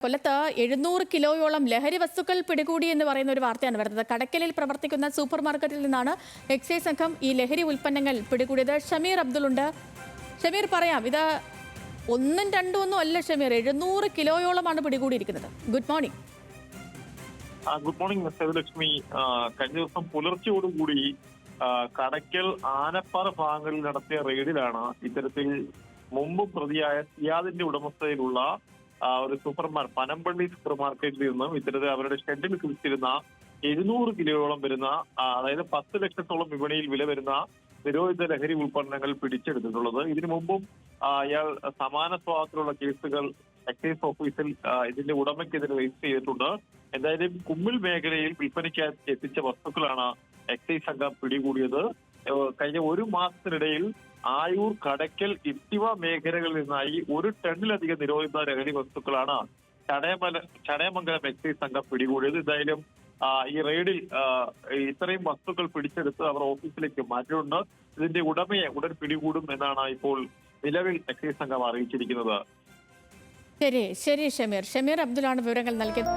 കൊല്ലത്ത് 700 കിലോയോളം ലഹരി വസ്തുക്കൾ പിടികൂടി എന്ന് പറയുന്ന ഒരു വാർത്തയാണ് വരുന്നത്. കടക്കലിൽ പ്രവർത്തിക്കുന്ന സൂപ്പർ മാർക്കറ്റിൽ നിന്നാണ് എക്സൈസ് സംഘം ഈ ലഹരി ഉൽപ്പന്നങ്ങൾ പിടികൂടിയത്. ഷമീർ അബ്ദുൾ ഉണ്ട്. ഷമീർ, പറയാം, ഇത് ഒന്നും രണ്ടും ഒന്നും അല്ല ഷമീർ, 700 കിലോയോളമാണ് പിടികൂടിയിരിക്കുന്നത്. Good morning. Good morning Sethulakshmi. കഴിഞ്ഞ ദിവസം പുലർച്ചയോടുകൂടി കടക്കൽ ആനപ്പാറ ഭാഗങ്ങളിൽ നടത്തിയ റെയ്ഡിലാണ് ഇത്തരത്തിൽ മുമ്പ് പ്രതിയായ സിയാദിന്റെ ഉടമസ്ഥതയിലുള്ള ഒരു പനമ്പള്ളി സൂപ്പർ മാർക്കറ്റിൽ നിന്നും ഇത്തരത്തിൽ അവരുടെ ഷെഡിൽ കുറിച്ചിരുന്ന 700 കിലോയോളം വരുന്ന, അതായത് 10 ലക്ഷത്തോളം വിപണിയിൽ വില വരുന്ന നിരോധിത ലഹരി ഉൽപ്പന്നങ്ങൾ പിടിച്ചെടുത്തിട്ടുള്ളത്. ഇതിനു മുമ്പും ഇയാൾ സമാന സ്വഭാവത്തിലുള്ള കേസുകൾ എക്സൈസ് ഓഫീസിൽ ഇതിന്റെ ഉടമയ്ക്കെതിരെ രജിസ്റ്റർ ചെയ്തിട്ടുണ്ട്. എന്തായാലും കുമ്മിൽ മേഖലയിൽ വിൽപ്പനയ്ക്കായി എത്തിച്ച വസ്തുക്കളാണ് എക്സൈസ് സംഘം പിടികൂടിയത്. കഴിഞ്ഞ ഒരു മാസത്തിനിടയിൽ ആയൂർ, കടക്കൽ, ഇത്തിവ മേഖലകളിൽ നിന്നായി 1 ടണ്ണിലധികം നിരോധിത ലഹരി വസ്തുക്കളാണ് ചടയമംഗലം എക്സൈസ് സംഘം പിടികൂടിയത്. എന്തായാലും ഈ റെയ്ഡിൽ ഇത്രയും വസ്തുക്കൾ പിടിച്ചെടുത്ത് അവർ ഓഫീസിലേക്ക് മാറ്റിയിട്ടുണ്ട്. ഇതിന്റെ ഉടമയെ ഉടൻ പിടികൂടും എന്നാണ് ഇപ്പോൾ നിലവിൽ എക്സൈസ് സംഘം അറിയിച്ചിരിക്കുന്നത്. ശരി ഷമീർ അബ്ദുള്ളാണ് വിവരങ്ങൾ നൽകിയത്.